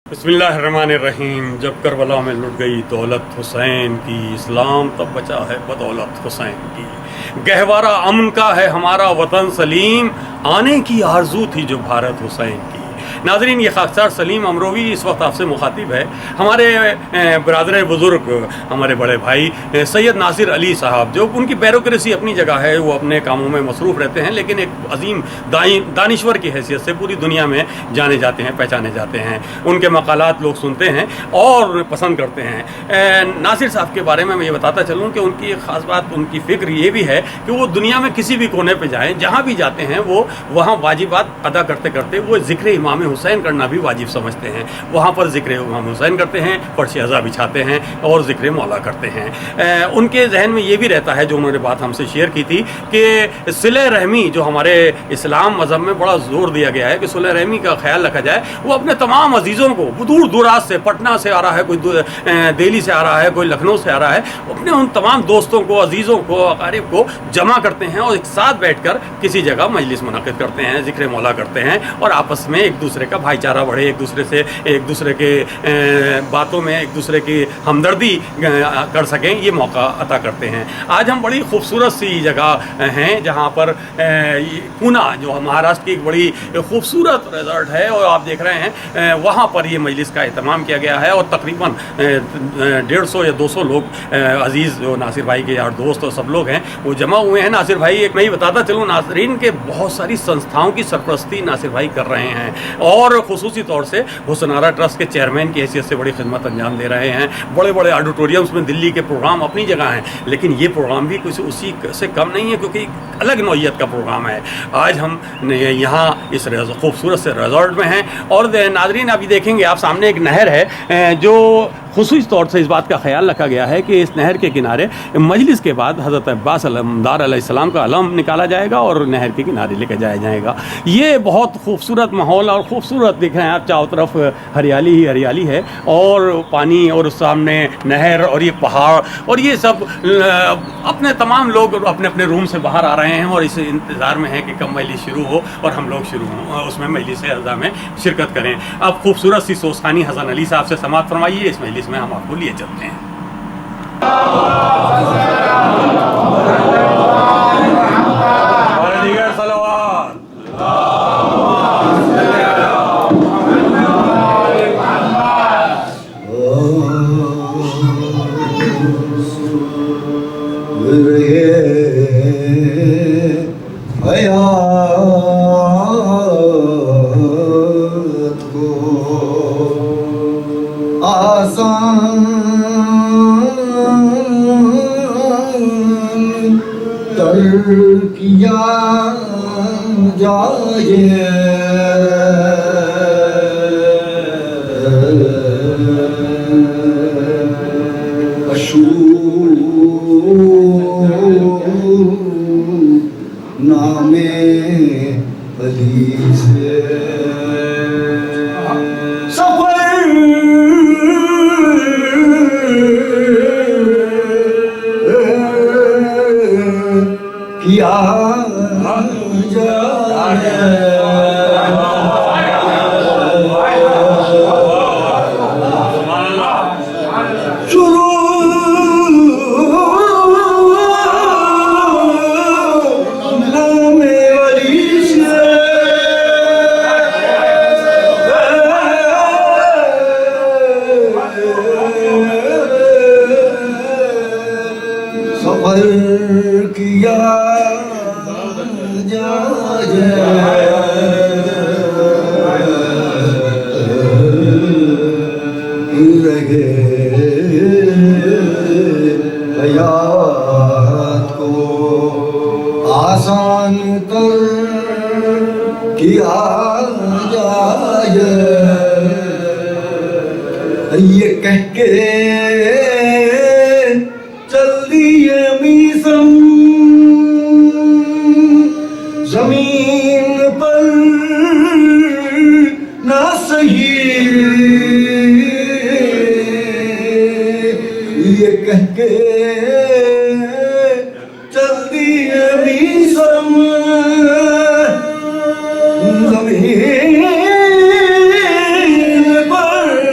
बिस्मिल्लाहिर्रहमानिर्रहीम। जब करबला में लुट गई दौलत हुसैन की, इस्लाम तब बचा है बदौलत हुसैन की। गहवारा अमन का है हमारा वतन सलीम, आने की आरजू थी जो भारत हुसैन की। नाज़रीन, ये खाकसार सलीम अमरोवी इस वक्त आपसे मुखातिब है। हमारे बरदर बुज़ुर्ग, हमारे बड़े भाई सैयद नासिर अली साहब, जो उनकी ब्यूरोक्रेसी अपनी जगह है, वो अपने कामों में मसरूफ़ रहते हैं, लेकिन एक अजीम दानिश्वर की हैसियत से पूरी दुनिया में जाने जाते हैं, पहचाने जाते हैं। उनके मकालात लोग सुनते हैं और पसंद करते हैं। नासिर साहब के बारे में मैं ये बताता चलूँ कि उनकी एक ख़ास बात, उनकी फ़िक्र ये भी है कि वो दुनिया में किसी भी कोने पर जाएँ, जहाँ भी जाते हैं, वो वहाँ वाजिबात अदा करते करते वो ज़िक्र इमाम हुसैन करना भी वाजिब समझते हैं। वहाँ पर ज़िक्र इमाम हुसैन करते हैं, फर्श अज़ा बिछाते हैं और ज़िक्र मौला करते हैं। उनके जहन में ये भी रहता है, जो उन्होंने बात हमसे शेयर की थी, कि सिले रहमी, जो हमारे इस्लाम मज़हब में बड़ा ज़ोर दिया गया है कि सिले रहमी का ख्याल रखा जाए। वो अपने तमाम अजीज़ों को, दूर दराज से, पटना से आ रहा है कोई, दिल्ली से आ रहा है कोई, लखनऊ से आ रहा है, अपने उन तमाम दोस्तों को, अजीज़ों को, अकारिब को जमा करते हैं और एक साथ बैठ कर किसी जगह मजलिस मुनक़िद करते हैं, ज़िक्र मौला करते हैं और आपस में एक दूसरे का भाईचारा बढ़े, एक दूसरे के बातों में एक दूसरे की हमदर्दी कर सकें, ये मौका अता करते हैं। आज हम बड़ी खूबसूरत सी जगह हैं, जहाँ पर पूना, जो महाराष्ट्र की एक बड़ी खूबसूरत रिजॉर्ट है, और आप देख रहे हैं वहाँ पर ये मजलिस का एहतमाम किया गया है और तकरीबन 150 या 200 लोग, अजीज़ जो नासिर भाई के यार दोस्त और सब लोग हैं, वो जमा हुए हैं। नासिर भाई, एक मैं ही बताता चलूँ, नाज़रीन के बहुत सारी संस्थाओं की सरपरस्ती नासिर भाई कर रहे हैं और खुसूसी तौर से हुसनारा ट्रस्ट के चेयरमैन की हैसियत से बड़ी खिदमत अंजाम दे रहे हैं। बड़े बड़े ऑडिटोरियम्स में दिल्ली के प्रोग्राम अपनी जगह हैं, लेकिन ये प्रोग्राम भी कुछ उसी से कम नहीं है, क्योंकि अलग नौइयत का प्रोग्राम है। आज हम यहाँ इस खूबसूरत से रिजॉर्ट में हैं और नाज़रीन अभी देखेंगे आप सामने एक नहर है, जो खुसूसी तौर से इस बात का ख्याल रखा गया है कि इस नहर के किनारे मजलिस के बाद हज़रत अब्बास अलमदार अलैहिस्सलाम का अलम निकाला जाएगा और नहर के किनारे लेकर जाया जाएगा। ये बहुत खूबसूरत माहौल और खूबसूरत दिख रहे हैं आप, चारों तरफ हरियाली ही हरियाली है और पानी और सामने नहर और ये पहाड़ और ये सब। अपने तमाम लोग अपने अपने रूम से बाहर आ रहे हैं और इस इंतज़ार में है कि कब मजलिस शुरू हो और हम लोग शुरू हों, उसमें मजलिस अज़ा में शिरकत करें। अब खूबसूरत सी सोस्तानी हसन अली साहब से समाअत फरमाइए, इस मजलिस में हम आपको लिए चलते हैं। किया जाए नामे अली से सफर किया हयात को आसान कर किया जाए, ये कह के चल दिए मीसम जमीन पर ना सही, ये कह के चल दिए मीसम जमीन पर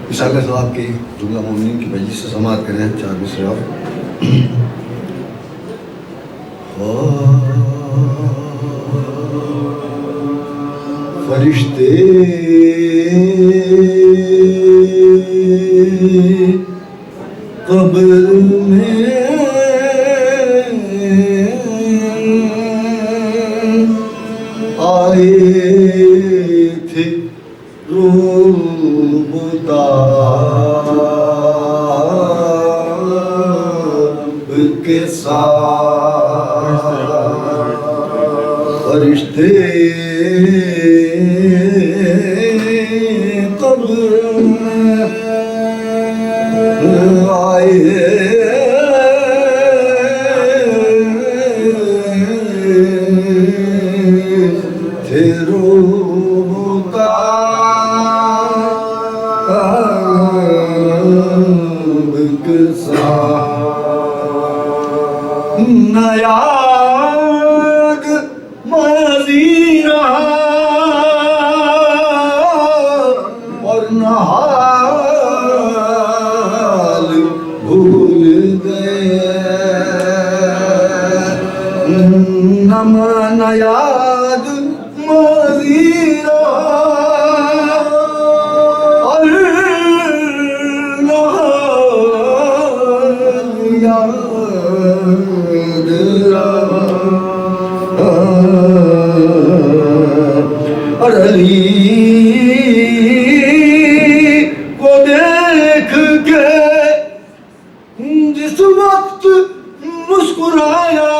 اشارہ صاحب کی جملہ مومنین کی مجلس سے سماعت کریں 4 مصرع فرشتے قبر میں آئے تھے روبداب کے ساتھ فرشتے قبر میں آئے تھے نہ یاد ماضی رہا اور نہ حال بھول گئے نہ یاد ماضی رہا اور نہ حال اور علی کو دیکھ کے جس وقت مسکرایا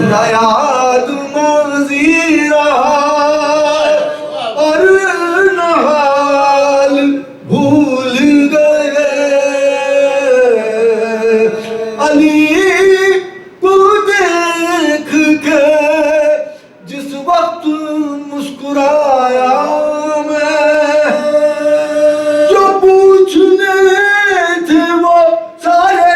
نہ یاد ماضی رہا اور نہ حال بھول گئے علی کو دیکھ کے جس وقت مسکرایا میں جو پوچھنے تھے وہ سارے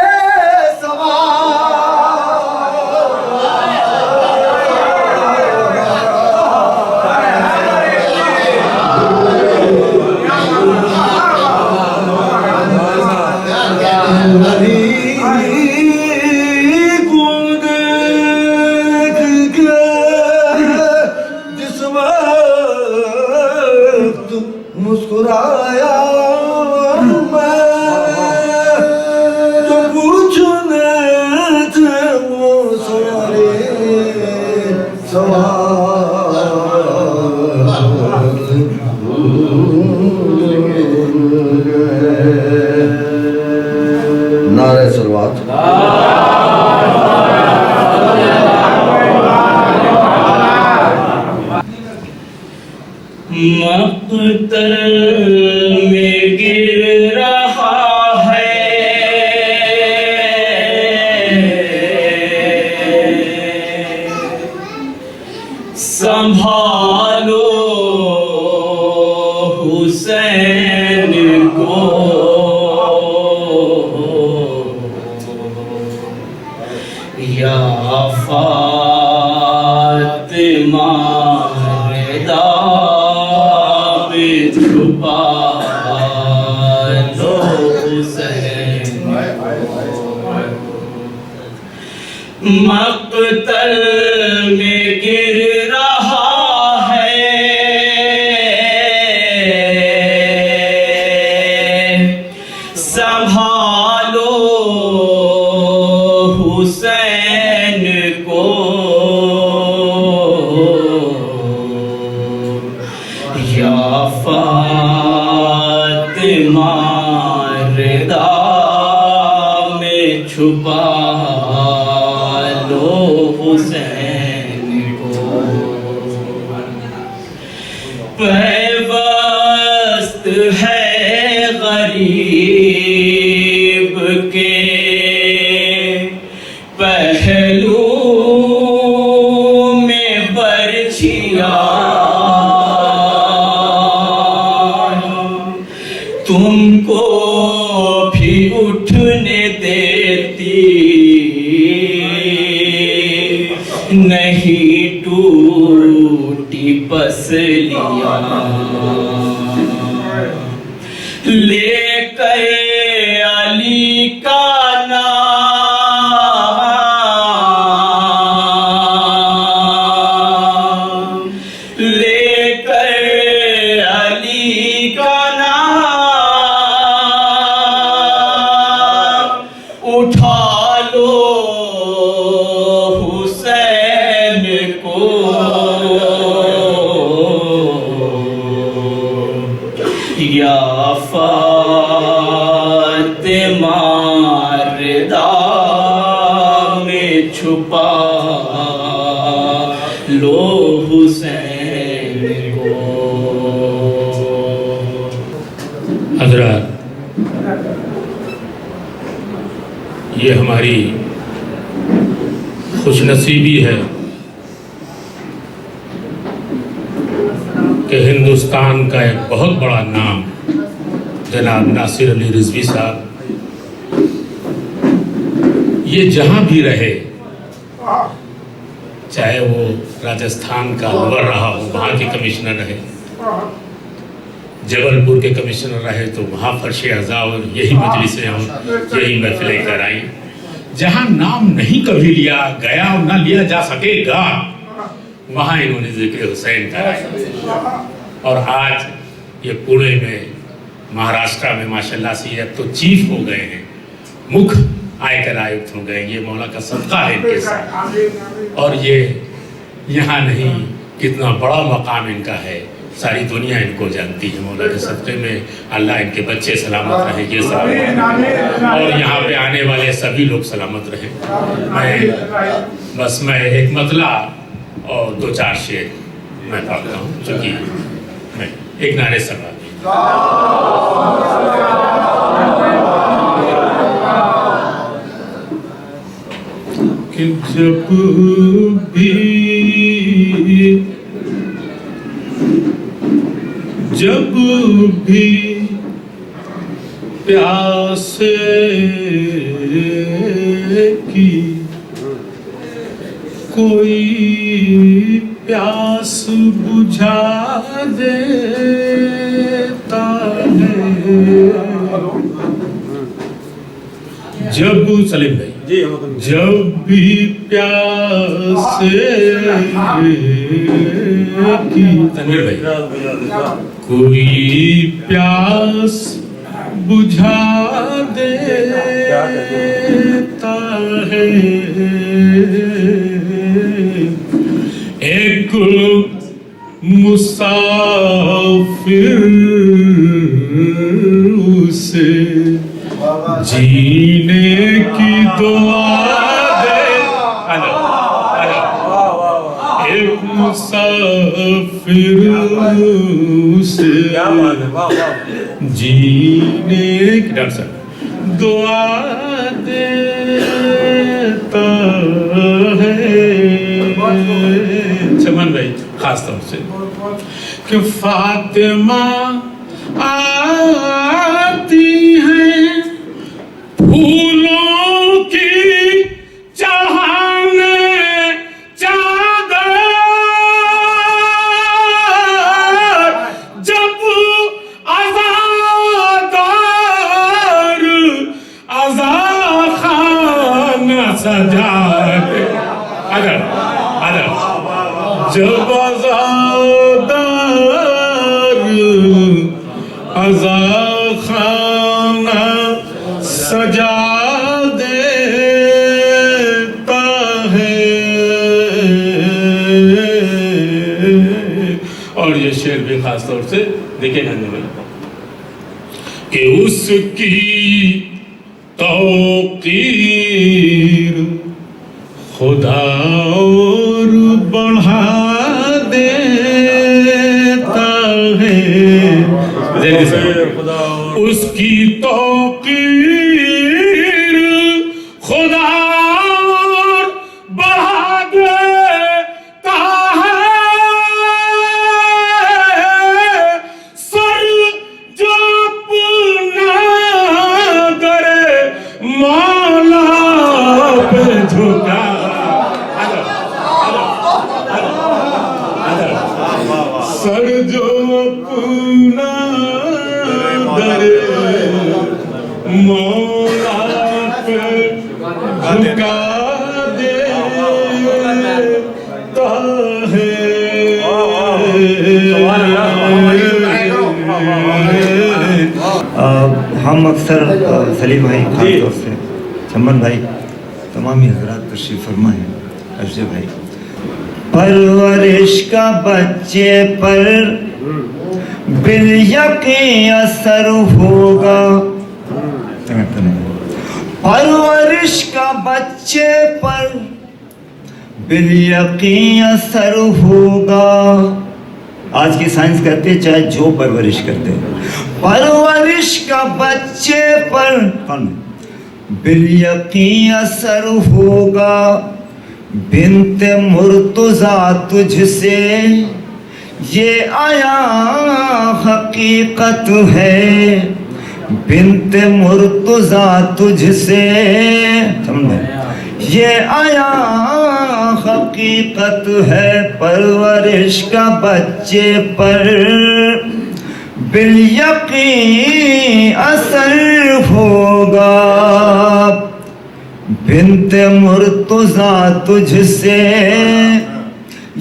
مسکرایا میں جو پوچھنے تھے وہ سارے سوال نعرہ صلوات مقتل میں گر رہا ہے سنبھالو حسین کو یا فاطمہ رضا چھپا لو حسین مقتل میں گر رہا ہے، سنبھالو حسین کو، یا فاطمہ رضا میں چھپا لو حسین کو، پیوست ہے غریب کے پہلو میں برچھیا، تم کو بھی اٹھنے دیتی نہیں ٹوٹی پسلیاں، لے کر علی کا نام، لے کر علی کا نام، اٹھا لو حسین کو، یا فاطمہ رضا میں چھپا لو حسین کو۔ حضرات، یہ ہماری خوش نصیبی ہے کہ ہندوستان کا ایک بہت بڑا نام جناب ناصر علی رضوی صاحب، یہ جہاں بھی رہے، چاہے وہ راجستھان کا الور رہا ہو، وہاں کے کمشنر رہے، جبل پور کے کمشنر رہے تو وہاں فرش اعضاء اور یہی مجلسیں اور یہی محفلیں کرائیں، جہاں نام نہیں کبھی لیا گیا اور نہ لیا جا سکے گا، وہاں انہوں نے ذکر حسین کرایا۔ اور آج یہ پونے میں، مہاراشٹرا میں ماشاءاللہ سے یہ اب تو چیف ہو گئے ہیں، مکھ آئیکر آیکت ہو گئے، یہ مولا کا صدقہ ہے ان کے ساتھ۔ اور یہ یہاں نہیں، کتنا بڑا مقام ان کا ہے، ساری دنیا ان کو جانتی ہے، مولا کے صدقے میں اللہ ان کے بچے سلامت رہے، یہ سلامت رہے، اور یہاں پہ آنے والے سبھی لوگ سلامت رہے۔ میں ایک مطلع اور دو چار شعر میں پڑھتا ہوں، چونکہ میں ایک نعرے سبا کہ جب بھی پیاسے کی کوئی پیاس بجھا دیتا ہے، جب سلیم بھائی جب بھی پیاسے کی تنویر بھائی کوئی پیاس بجھا دیتا ہے، ایک مسافر اسے جینے کی دعا دے، ایک مسافر اسے جینے کی دعا دیتا ہے۔ چمن بھائی خاص طور سے کہ فاطمہ آتی ہیں پھولوں کی چڑھانے چادر، جب عزادار عزا خانہ سجاد ادب ادب جب عزادار عزا خانہ سجا دیتا ہے. اور یہ شعر بھی خاص طور سے دیکھے جانے والا کہ اس کی توقیر خدا اور بڑھا دیتا ہے. اس کی توقیر خدا اور بڑھا دیتا ہے. سر جو اپنا کرے مولا پہ جھکا. سر جو اپنا کرے مولا پہ جھکا دیتا ہے. ہم اکثر سلیم بھائی خاص طور سے چمن بھائی تمام ہی حضرات تشریف فرما ہیں. ارشد بھائی پرورش کا بچے پر بالیقین اثر ہوگا. پرورش کا بچے پر بالیقین اثر ہوگا. آج کی سائنس کہتے ہیں چاہے جو پرورش کرتے ہیں, پرورش کا بچے پر بالیقین اثر ہوگا. بنت مرتضیٰ تجھ سے یہ آیا حقیقت ہے. بنت مرتضیٰ تجھ سے یہ آیا حقیقت ہے. پرورش کا بچے پر بالیقین اثر ہوگا. بنت مرتضیٰ تجھ سے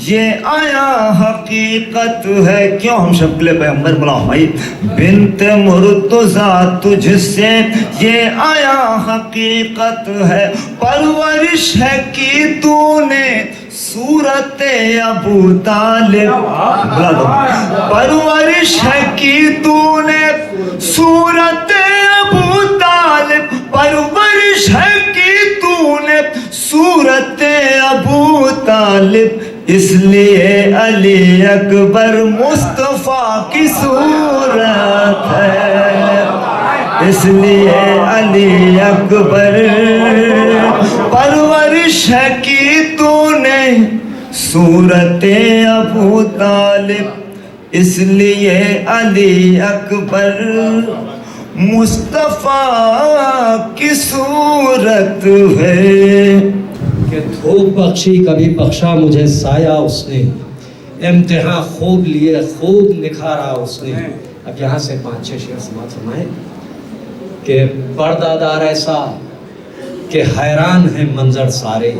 یہ آیا حقیقت ہے. کیوں ہم شکل پیغمبر بلا بھائی. بنت مرتضیٰ تجھ سے یہ آیا حقیقت ہے. پرورش ہے کی تو نے صورت ابو طالب. پرورش ہے کی تو نے صورت ابو طالب. پرورش ہے کی تو نے صورت ابو طالب. اس لیے علی اکبر مصطفیٰ کی صورت ہے. اس لیے علی اکبر پرورش ہے کی تو نے صورت ابو طالب. اس لیے علی اکبر مصطفیٰ کی صورت ہے. کہ دھوپ بخشی کبھی بخشا مجھے سایہ اس نے. امتحان خوب لیے خوب نکھارا اس نے. اب یہاں سے 5-6 شعر سماعت فرمائیں کہ پردہ دار ایسا کہ حیران ہیں منظر سارے.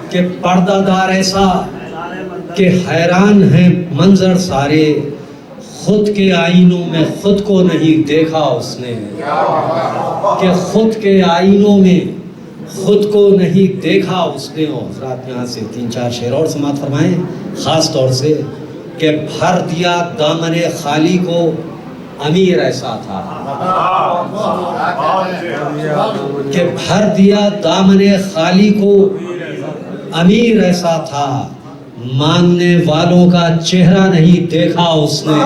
کہ پردہ دار ایسا کہ حیران ہیں منظر سارے. خود کے آئینوں میں خود کو نہیں دیکھا اس نے. کہ خود کے آئینوں میں خود کو نہیں دیکھا اس نے. اور حضرات یہاں سے 3-4 شعر اور سماعت فرمائیں خاص طور سے کہ بھر دیا دامن خالی کو امیر ایسا تھا. کہ بھر دیا دامن خالی کو امیر ایسا تھا. مانگنے والوں کا چہرہ نہیں دیکھا اس نے.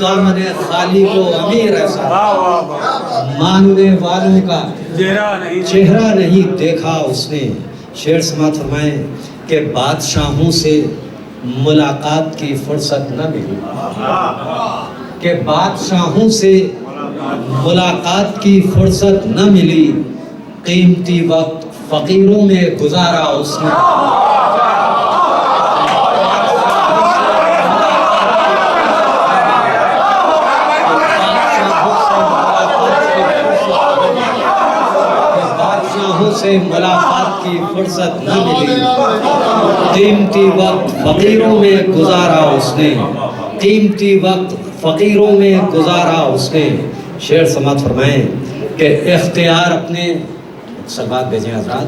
دامن خالی کو امیر ایسا مانگنے والوں کا چہرہ نہیں دیکھا اس نے. شعر سماعت فرمائیں کہ بادشاہوں سے ملاقات کی فرصت نہ ملی. کہ بادشاہوں سے ملاقات کی فرصت نہ ملی. قیمتی وقت فقیروں میں گزارا اس نے. से मुलाकात की फुर्सत न मिली, कीमती वक्त फ़कीरों में गुजारा उसने, कीमती वक्त फ़कीरों में गुजारा उसने। शेर समात फरमाएं कि इख्तियार अपने सलवात भेजें हज़रात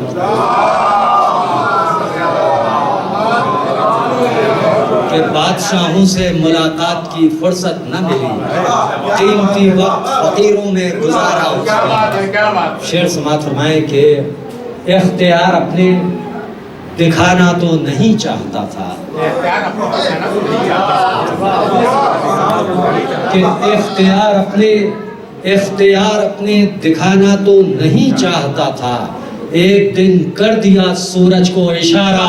कि बादशाहों से मुलाकात की फुर्सत न मिली, कीमती वक्त फ़कीरों में गुजारा उसने। शेर समात फरमाए कि इख्तियार अपने दिखाना तो नहीं चाहता था, कि इख्तियार अपने दिखाना तो नहीं चाहता था, एक दिन कर दिया सूरज को इशारा।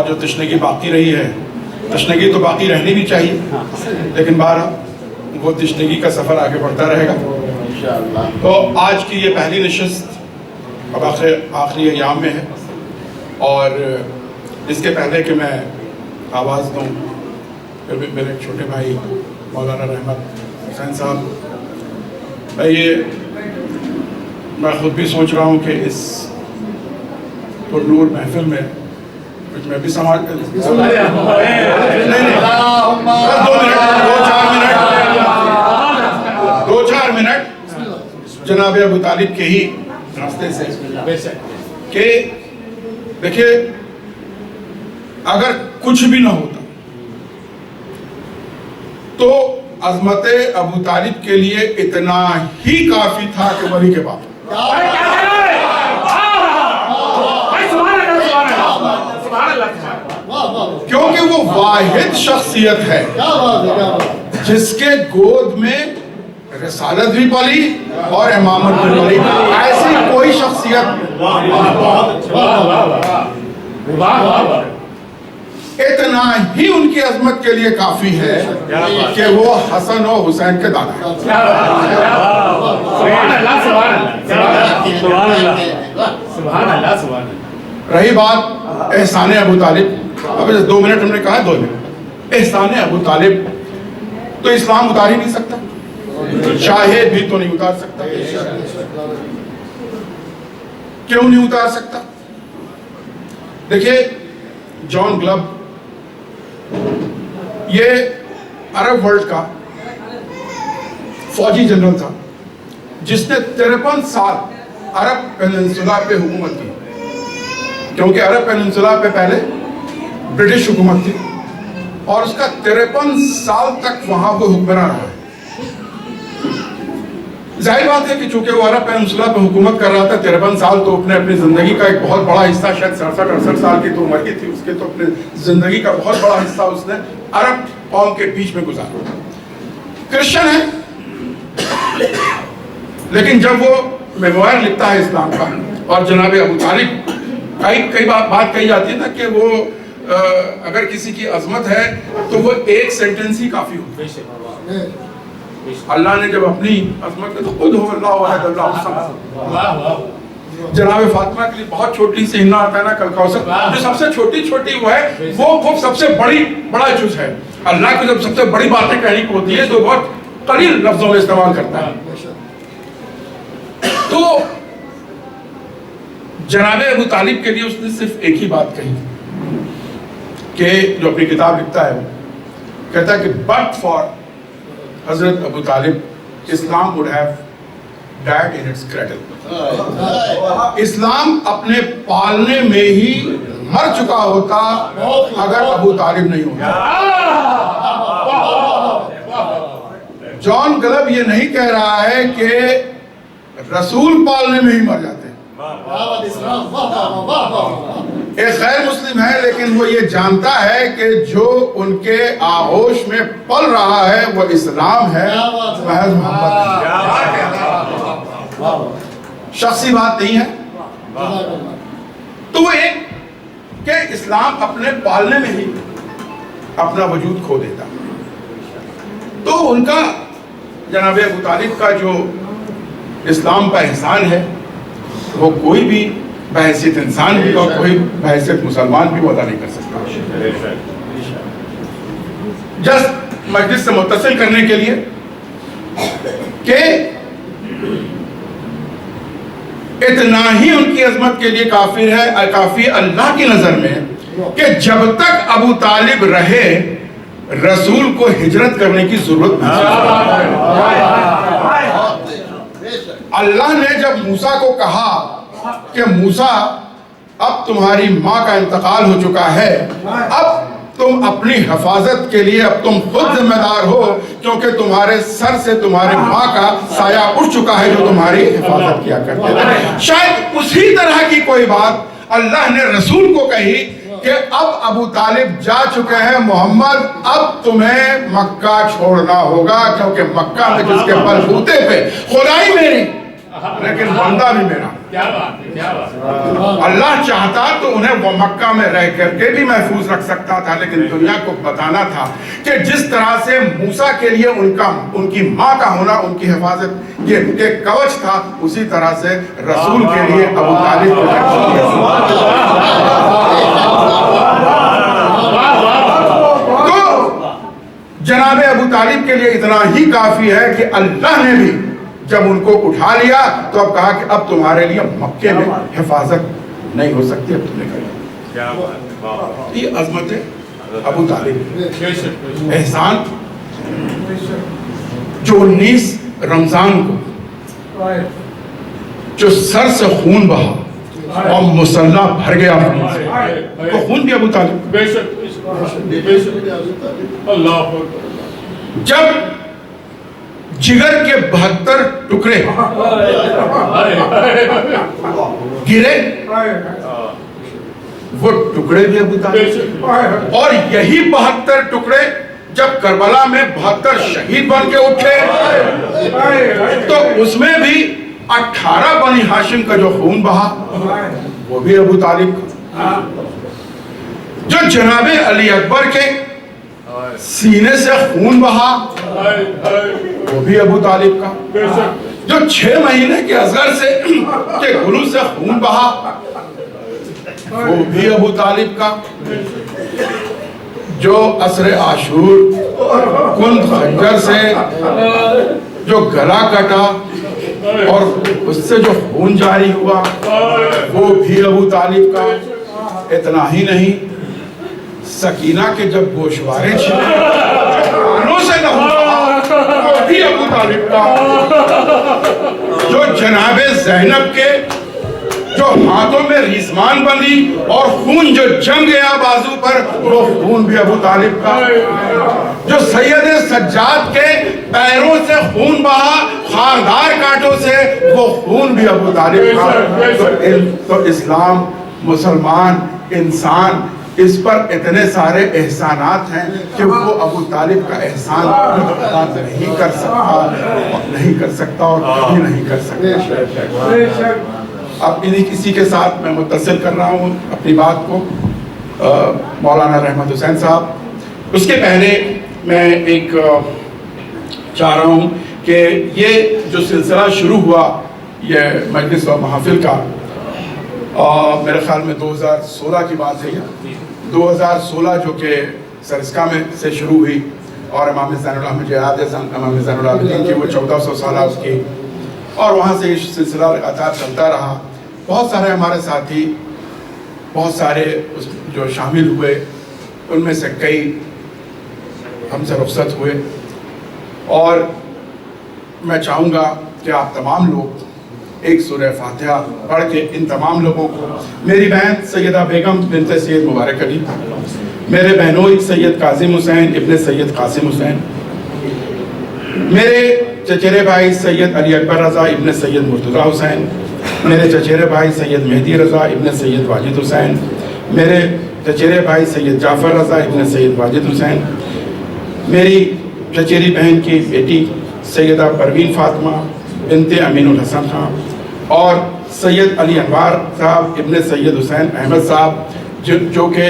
जो तशनगी बाकी रही है, तशनगी तो बाकी रहनी भी चाहिए, लेकिन बहरहाल वो तशनगी का सफ़र आगे बढ़ता रहेगा। तो आज की ये पहली नशस्त अब आखिरी अयाम में है, और इसके पहले कि मैं आवाज़ दूँ, फिर भी मेरे छोटे भाई मौलाना रहमत हुसैन साहब, मैं ख़ुद भी सोच रहा हूँ कि इस पुरनूर महफिल में कुछ मैं भी समाज दो चार मिनट जनाब अबू तालिब के ही रास्ते से कि देखिए, अगर कुछ भी ना होता तो अजमत अबू तालिब के लिए इतना ही काफी था कि वली के बाप, क्योंकि वो वाहिद शख्सियत है जिसके गोद में रिसालत भी पली और इमामत भी पली। ऐसी कोई शख्सियत इतना ही उनकी अजमत के लिए काफी है कि वो हसन और हुसैन के दादा हैं। रही बात एहसान अबू तालिब, अब 2 मिनट हमने कहा, 2 मिनट। एहसान अबू तालिब तो इस्लाम उतार ही नहीं सकता, चाहे भी तो नहीं उतार सकता। क्यों नहीं उतार सकता? देखिए, जॉन ग्लब ये अरब वर्ल्ड का फौजी जनरल था जिसने 53 साल अरब पेनिनसुला पे हुकूमत की, क्योंकि अरब पेनिनसुला पे पहले ब्रिटिश हुकूमत थी और उसका 53 साल तक वहां वो हुक्मरान रहा है। जाहिर बात है कि चूंकि वो अरब पेनिनसुला पे हुकूमत कर रहा था 53 साल, तो अपनी जिंदगी का एक बहुत बड़ा हिस्सा, शायद 67-68 साल की तो उम्र की थी उसके, तो अपनी जिंदगी का बहुत बड़ा हिस्सा उसने अरब कौम के बीच में गुजारा। क्रिश्चियन है, लेकिन जब वो मेमोयर लिखता है इस्लाम का, और जनाब अबू तालिब कई बात कही जाती है ना कि वो अगर किसी की अजमत है तो वो एक सेंटेंस ही काफी होती है। अल्लाह ने जब अपनी अजमत में तो खुद हो जनाब फातिमा के लिए बहुत छोटी सी हिन्ना आता है ना, कल कौसर, जो सबसे छोटी वो है, वो सबसे बड़ा जुज है। अल्लाह को जब सबसे बड़ी बातें कहनी होती है तो बहुत कलील लफ्जों में इस्तेमाल करता है। तो जनाब अबू तालिब के लिए उसने सिर्फ एक ही बात कही कि जो अपनी किताब लिखता है, वो कहता है कि but for Hazrat Abu Talib Islam would have died in its cradle. Islam अपने पालने में ही मर चुका होता अगर अबू तालिब नहीं होता। जॉन ग्लब ये नहीं कह रहा है कि रसूल पालने में ही मर जाते हैं। एक गैर मुस्लिम है, लेकिन वो ये जानता है कि जो उनके आगोश में पल रहा है वो इस्लाम है, महज मोहब्बत है, शख्सी बात नहीं है। तो वो एक कि इस्लाम अपने पालने में ही अपना वजूद खो देता। तो उनका जनाब अबू तालिब का जो इस्लाम का एहसान है वो कोई भी बहैसियत इंसान भी और कोई बहैसियत मुसलमान भी वो अदा नहीं कर सकता। जस्ट मस्जिद से मुत्तसिल करने के लिए कि इतना ही उनकी अजमत के लिए काफी अल्लाह की नजर में कि जब तक अबू तालिब रहे रसूल को हिजरत करने की जरूरत नहीं। अल्लाह ने जब मूसा को कहा कि मूसा अब तुम्हारी माँ का इंतकाल हो चुका है, अब तुम अपनी हिफाजत के लिए अब तुम खुद जिम्मेदार हो, क्योंकि तुम्हारे सर से तुम्हारे माँ का साया उठ चुका है जो तुम्हारी हिफाजत किया करते थे। शायद उसी तरह की कोई बात अल्लाह ने रसूल को कही कि अब अबू तालिब जा चुके हैं मोहम्मद, अब तुम्हें मक्का छोड़ना होगा, क्योंकि मक्का में जिसके बलबूते पे खुदाई मेरी लेकिन बंदा भी मेरा। क्या बात है, क्या बात। अल्लाह चाहता तो उन्हें वो मक्का में रह करके भी महफूज रख सकता था, लेकिन दुनिया को बताना था कि जिस तरह से मूसा के लिए उनकी माँ का होना उनकी हिफाजत ये एक कवच था, उसी तरह से रसूल के लिए अबू तालिब तो जनाबे अबू तालिब के लिए इतना ही काफी है कि अल्लाह ने भी जब उनको उठा लिया तो अब कहा कि अब तुम्हारे लिए मक्के में हिफाजत नहीं हो सकती, अब तुमने कर ये अजमत है अबू तालिब। एहसान जो 19 रमजान को जो सर से खून बहा और मुसल्ला भर गया तो खून भी अबू तालिब। जब जिगर के 72 टुकड़े गिरे वो टुकड़े भी अबू तालिब। और यही 72 टुकड़े जब करबला में 72 शहीद बन के उठे तो उसमें भी 18 बनी हाशिम का जो खून बहा वो भी अबू तालिब का। जो जनाबे अली अकबर के सीने से खून बहा वो भी अबू तालिब का। जो 6 महीने के असगर से के गुलू से खून बहा वो भी अबू तालिब का। जो असर आशूर कुंद खंजर से जो गला कटा और उससे जो खून जारी हुआ वो भी अबू तालिब का। इतना ही नहीं, सकीना के जब गोशवारे छिले कानों से लहू वो भी अबू तालिब का। जो जनाबे ज़ैनब के जो हाथों में रिजवान बंधी और खून जो जम गया बाजू पर वो खून भी अबू तालिब का। जो सैयद सज्जाद के पैरों से खून बहा खारदार कांटों से वो खून भी अबू तालिब का। तो इस्लाम, मुसलमान, इंसान, इस पर इतने सारे एहसानात हैं कि वो अबू तालिब का एहसान अदा नहीं कर सकता और कभी नहीं कर सकता। अब इसी के साथ मैं मुत्तसिल कर रहा हूँ अपनी बात को मौलाना रहमत हुसैन साहब। उसके पहले मैं एक चाह रहा हूँ कि ये जो सिलसिला शुरू हुआ ये मजलिस और महफिल का, मेरे ख्याल में 2016 की बात है, 2016 जो कि सरिस्का में से शुरू हुई और इमाम ज़ैनुल अहमद इमाम ज़ैनुल आबिदीन की वो 1400 साल उसकी, और वहाँ से ये सिलसिला लगातार चलता रहा। बहुत सारे हमारे साथी, बहुत सारे जो शामिल हुए, उनमें से कई हमसे रुखसत हुए, और मैं चाहूँगा कि आप तमाम लोग एक सूरह फातिहा पढ़ के इन तमाम लोगों को, मेरी बहन सैयदा बेगम बिनते सैयद मुबारक अली, मेरे बहनोई सैयद कासिम हुसैन इब्ने सैयद कासिम हुसैन, मेरे चचेरे भाई सैयद अली अकबर रज़ा इब्ने सैयद मुर्तज़ा हुसैन, मेरे चचेरे भाई सैयद मेहदी रज़ा इब्ने सैयद वाजिद हुसैन, मेरे चचेरे भाई सैयद जाफ़र रज़ा इब्ने सैयद वाजिद हुसैन, मेरी चचेरी बहन की बेटी सैयदा परवीन फ़ातिमा बिनते अमीनुल हसन खां, और सैयद अली अनवार साहब इब्ने सैयद हुसैन अहमद साहब, जो कि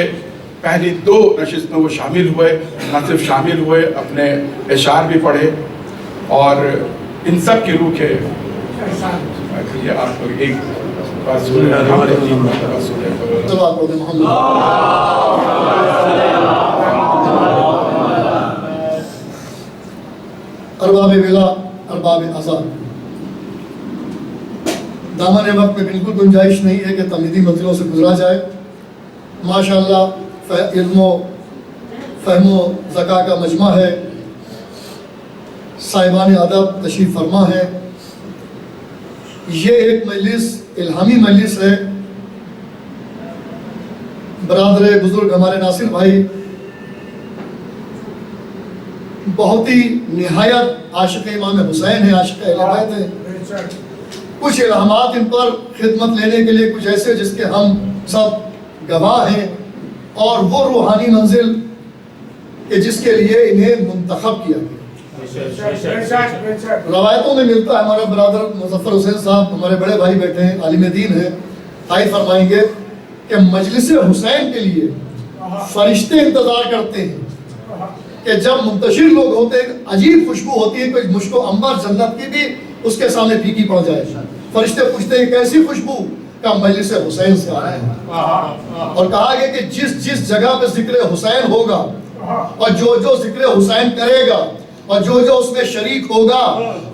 पहली 2 नशिस्त में वो शामिल हुए, न सिर्फ शामिल हुए, अपने इशार भी पढ़े, और इन सब की रूह के ये आप एक ارباب ولا ارباب اذان، دامن وقت میں بالکل گنجائش نہیں ہے کہ تمہیدی منزلوں سے گزرا جائے. ماشاءاللہ علم و فہم و ذکا کا مجمع ہے، صاحبان ادب تشریف فرما ہے. یہ ایک مجلس الہامی مجلس ہے. برادر بزرگ ہمارے ناصر بھائی بہت ہی نہایت عاشق امام حسین ہیں، عاشق اہل بیت ہیں. کچھ الہامات ان پر خدمت لینے کے لیے کچھ ایسے جس کے ہم سب گواہ ہیں، اور وہ روحانی منزل کہ جس کے لیے انہیں منتخب کیا گیا. روایتوں میں ملتا ہے، ہمارا برادر مظفر حسین صاحب ہمارے بڑے بھائی بیٹھے ہیں، عالم دین ہیں، تائید فرمائیں گے کہ مجلس حسین کے لیے فرشتے انتظار کرتے ہیں کہ جب منتشر لوگ ہوتے ہیں عجیب خوشبو ہوتی ہے کہ مشک و عنبر جنت کی بھی اس کے سامنے پھیکی پڑ جائے. فرشتے پوچھتے ہیں کیسی خوشبو؟ کا مجلس حسین سے آئے ہیں. اور کہا گیا کہ جس جگہ پہ ذکر حسین ہوگا اور جو ذکر حسین کرے گا اور جو اس میں شریک ہوگا،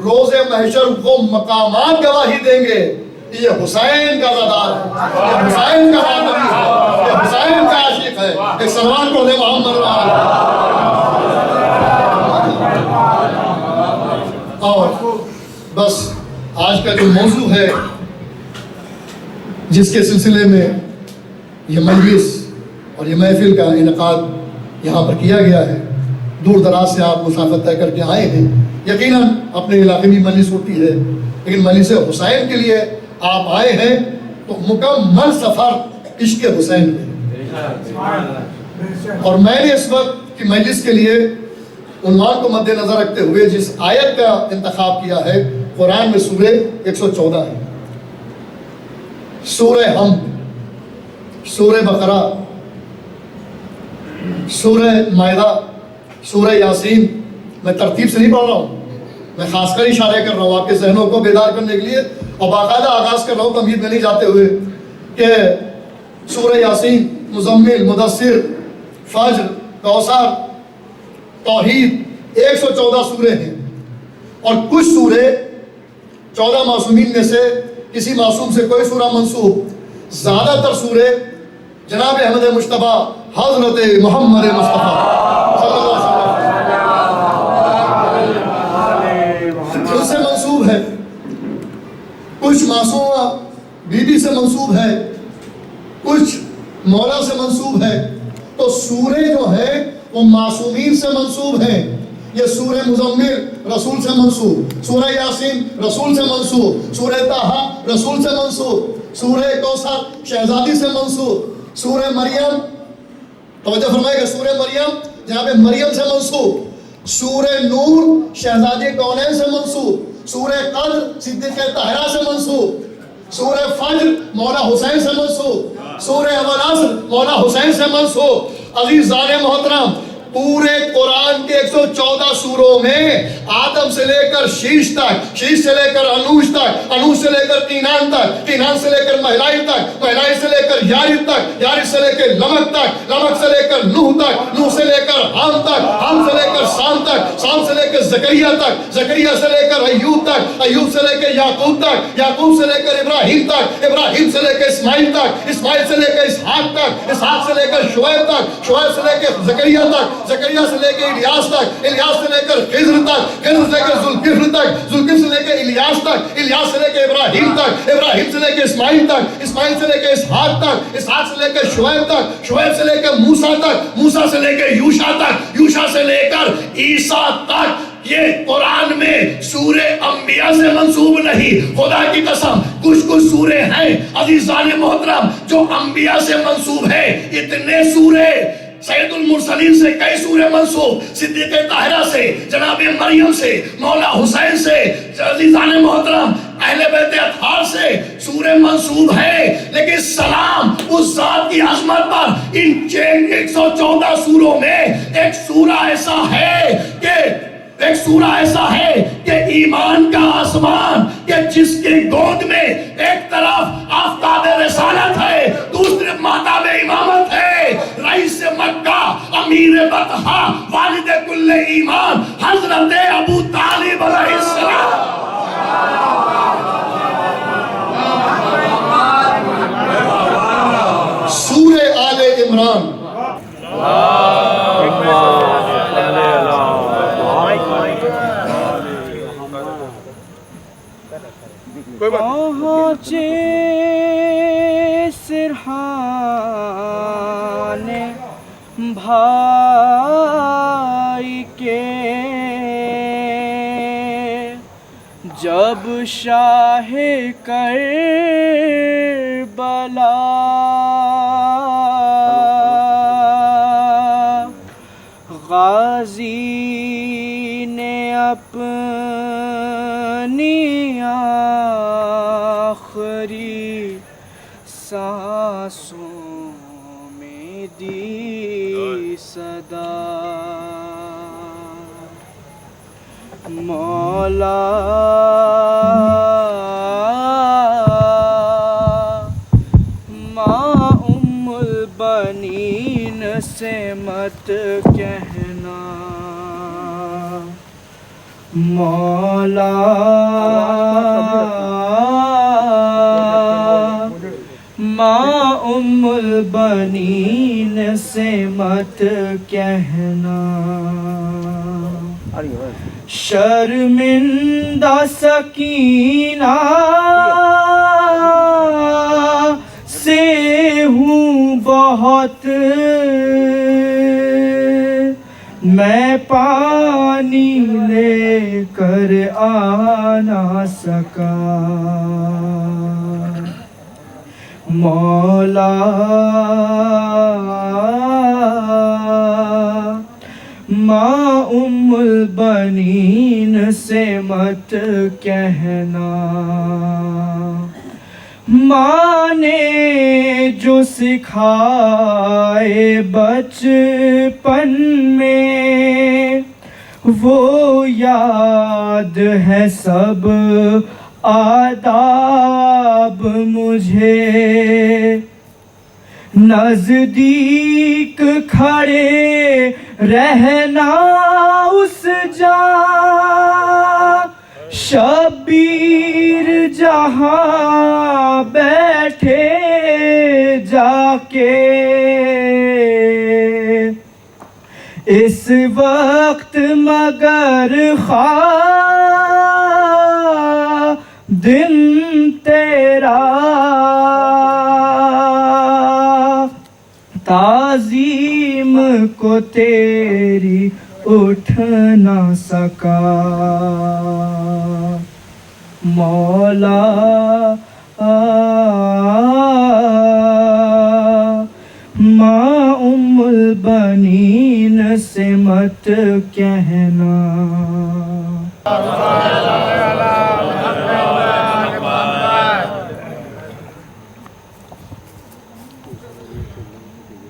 روز محشر وہ مقامات گواہی دیں گے یہ حسین کا زادار ہے، یہ حسین کا حاضری ہے، یہ حسین کا عاشق ہے. ایک سلمان کو دے محمد. اور بس آج کا جو موضوع ہے جس کے سلسلے میں یہ مجلس اور یہ محفل کا انعقاد یہاں پر کیا گیا ہے، دور دراز سے آپ مسافت طے کر کے آئے ہیں. یقیناً اپنے علاقے میں مجلس ہوتی ہے، لیکن مجلس حسین کے لیے آپ آئے ہیں تو مکمل سفر عشق حسین میں. اور میں نے اس وقت کی مجلس کے لیے عنوان کو مد نظر رکھتے ہوئے جس آیت کا انتخاب کیا ہے، قرآن میں سورہ 114 ہے، سورہ حمد، سورہ بقرہ، سورہ مائدہ، سورہ یاسین. میں ترتیب سے نہیں پڑھ رہا ہوں، میں خاص کر اشارے کر رہا ہوں آپ کے ذہنوں کو بیدار کرنے کے لیے، اور باقاعدہ آغاز کر رہا ہوں تمہید میں نہیں جاتے ہوئے کہ سورہ یاسین، مزمل، مدثر، فجر، کوثر، توحید، 114 سورے ہیں. اور کچھ سورے 14 معصومین میں سے کسی معصوم سے کوئی سورہ منسوخ، زیادہ تر سورے جناب احمد مجتبیٰ حضرت محمد مصطفیٰ صلی اللہ علیہ وسلم ان سے منسوب ہے. کچھ معصومہ بی بی سے منسوب ہے، کچھ مولا سے منسوب ہے. تو سورے جو ہیں وہ معصومین سے منسوب ہیں. یہ سورہ مزمل رسول سے منسوب، سورہ یاسین رسول سے منسوب، سورہ طٰہٰ رسول سے منسوب، سورہ کوثر شہزادی سے منسوب، سورہ مریم توجہ فرمائے گا، سورہ مریم جناب مریم سے منسوب، سورہ نور شہزادی کونین سے منسوب، سورہ قدر صدیقہ طاہرہ سے منسوب، سورہ فجر مولا حسین سے منسوب، سورہ والعصر مولا حسین سے منسوب. عزیزان محترم، پورے قرآن کے 114 سوروں میں آدم سے لے کر شیش تک، شیش سے لے کر انوش تک، انوش سے لے کر قینان تک، قینان سے لے کر مہلائی تک، مہلائی سے لے کر یارث تک، یارث سے لے کر لمک تک، لمک سے لے کر نوح تک، نوح سے لے کر حام تک، حام سے لے کر سام تک، سام سے لے کر زکریا تک، زکریا سے لے کر ایوب تک، ایوب سے لے کر یعقوب تک، یعقوب سے لے کر ابراہیم تک، ابراہیم سے لے کر اسماعیل تک، اسماعیل سے لے کر اسحاق تک، اسحاق سے لے کر شعیب تک، شعیب سے لے کر زکریا تک، زکریا سے لے کے الیاس تک، الیاس سے لے کر خضر تک، خضر سے لے کر ذوالکفل تک، ذوالکفل سے لے کے الیاس تک، الیاس سے لے کے ابراہیم تک، ابراہیم سے لے کے اسماعیل تک، اسماعیل سے لے کے اسحاق تک، اسحاق سے لے کے شعیب تک، شعیب سے لے کے موسیٰ تک، موسیٰ سے لے کے یوشع تک، یوشع سے لے کر عیسیٰ تک. یہ قرآن میں سورے انبیاء سے منسوب نہیں. خدا کی قسم کچھ سورے ہیں عزیزان محترم جو انبیاء سے منسوب ہیں. اتنے سورے سید المرسلین سے کئی سورے منسوب، صدیقہ طاہرہ سے، جناب مریم سے، مولا حسین سے، عزیزان محترم اہل بیت اطہار سے سورے منسوب ہیں. لیکن سلام اس ذات کی عظمت پر ان 114 سوروں میں ایک سورہ ایسا ہے کہ ایک سورہ ایسا ہے کہ ایمان کا آسمان کہ جس کی گود میں ایک طرف آفتاب رسالت ہے، دوسری مہتاب امامت ہے، رئیس مکہ، امیر بطحہ، والد کل ایمان، حضرت ابو طالب علیہ السلام۔ سورہ آل عمران پہنچے سرحان بھائی کے جب شاہ کربلا غازی نے اپنی آخری سانسوں میں دی صدا، مولا ماں ام البنین سے مت کہنا، مولا ماں ام البنین سے مت کہنا، شرمندہ سکینہ سے ہوں بہت، میں پانی لے کر آ نہ سکا، مولا ماں ام البنین سے مت کہنا، ماں نے جو سکھائے بچپن میں وہ یاد ہے سب آداب مجھے، نزدیک کھڑے رہنا اس جا شبیر جہاں بیٹھے جا کے، اس وقت مگر دن تیرا تعظیم کو تیری اٹھ نہ سکا، مولا ماں ام البنین سے مت کہنا۔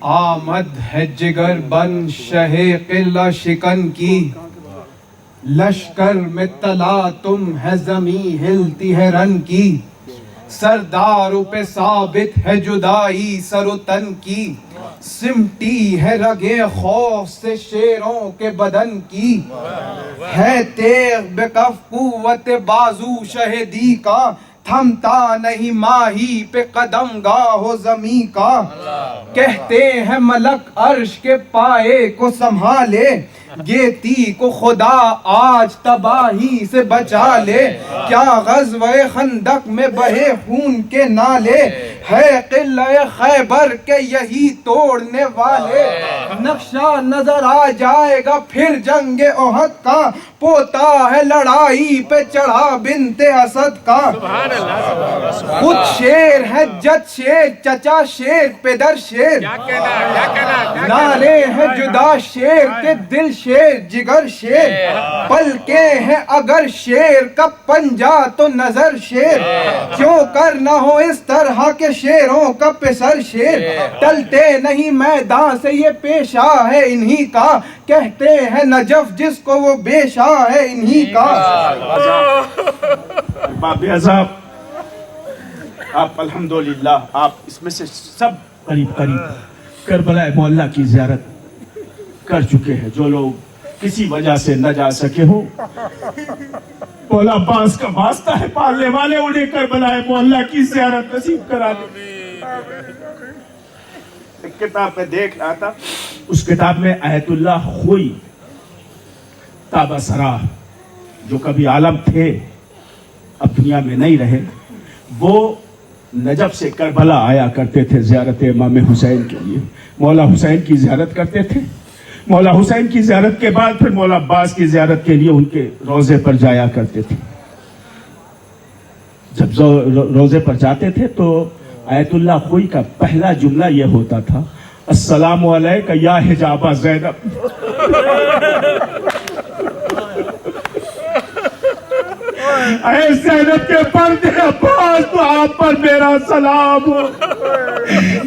آمد ہے جگر بن شہ قلعہ شکن کی، لشکر میں تلا تم ہے زمیں ہلتی ہے رن کی، سرداروں پہ ثابت ہے جدائی سر و تن کی، سمٹی ہے رگیں خوف سے شیروں کے بدن کی، ہے تیغ بے کف قوت بازو شہیدی کا، تھمتا نہیں ماہی پہ قدم گاہ زمیں کا، کہتے ہیں ملک عرش کے پائے کو سنبھالے، گیتی کو خدا آج تباہی سے بچا لے، کیا غزوہ خندق میں بہے خون کے نالے، ہے قلعہ خیبر کے یہی توڑنے والے، نقشہ نظر آ جائے گا پھر جنگ احد کا، پوتا ہے لڑائی پہ چڑھا بنت اسد کا، खुद शेर है, जज शेर, चचा शेर, पेदर शेर, नारे है जुदा शेर के दिल शेर, जिगर शेर, पलके हैं अगर शेर का पंजा तो नजर शेर, क्यों कर ना हो इस तरह के शेरों का पिसर शेर, टलते नहीं मैदान से ये पेशा है इन्हीं का, कहते हैं नजफ जिसको वो बेशा है इन्हीं का। बाबे अज़ाब, आप अल्हम्दुलिल्लाह आप इसमें से सब करीब करबला मोहल्ला की ज़ियारत कर चुके हैं। जो लोग किसी वजह से न जा सके हो, मौला अब्बास का वास्ता है पालने वाले, उन्हें करबला मोहल्ला की ज़ियारत नसीब करा दे। एक किताब में देख रहा था, उस किताब में आयतुल्लाह खुई ताबसरा जो कभी आलम थे अब दुनिया में नहीं रहे, वो नजफ से करबला आया करते थे ज़ियारत इमाम हुसैन के लिए। मौला हुसैन की ज़ियारत करते थे, मौला हुसैन की ज़ियारत के बाद फिर मौला अब्बास की ज़ियारत के लिए उनके रोज़े पर जाया करते थे। जब रोज़े पर जाते थे तो आयतुल्लाह खुई का पहला जुमला ये होता था, अस्सलामु अलैका या हिजाबा ज़ैनब। ऐ ज़ैनब के पर्दे अब्बास, तो आप पर मेरा सलाम हो।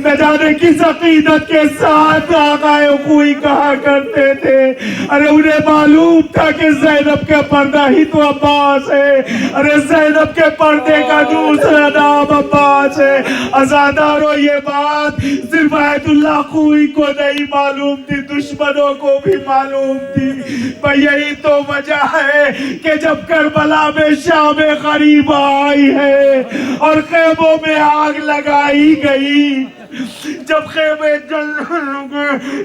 न जाने किस अकीदत के साथ आकाए खुई कहा करते थे। अरे उन्हें मालूम था कि ज़ैनब का पर्दा ही तो अब्बास है। अरे ज़ैनब के पर्दे का दूसरा नाम अब्बास है। अज़ादारों, ये बात सिर्फ आयतुल्लाह खुई को नहीं मालूम थी, दुश्मनों को भी मालूम थी। पर यही तो वजह है कि जब करबला में शाम गरीब आई है और खेमों में आग लगाई गई, जब खेमे जल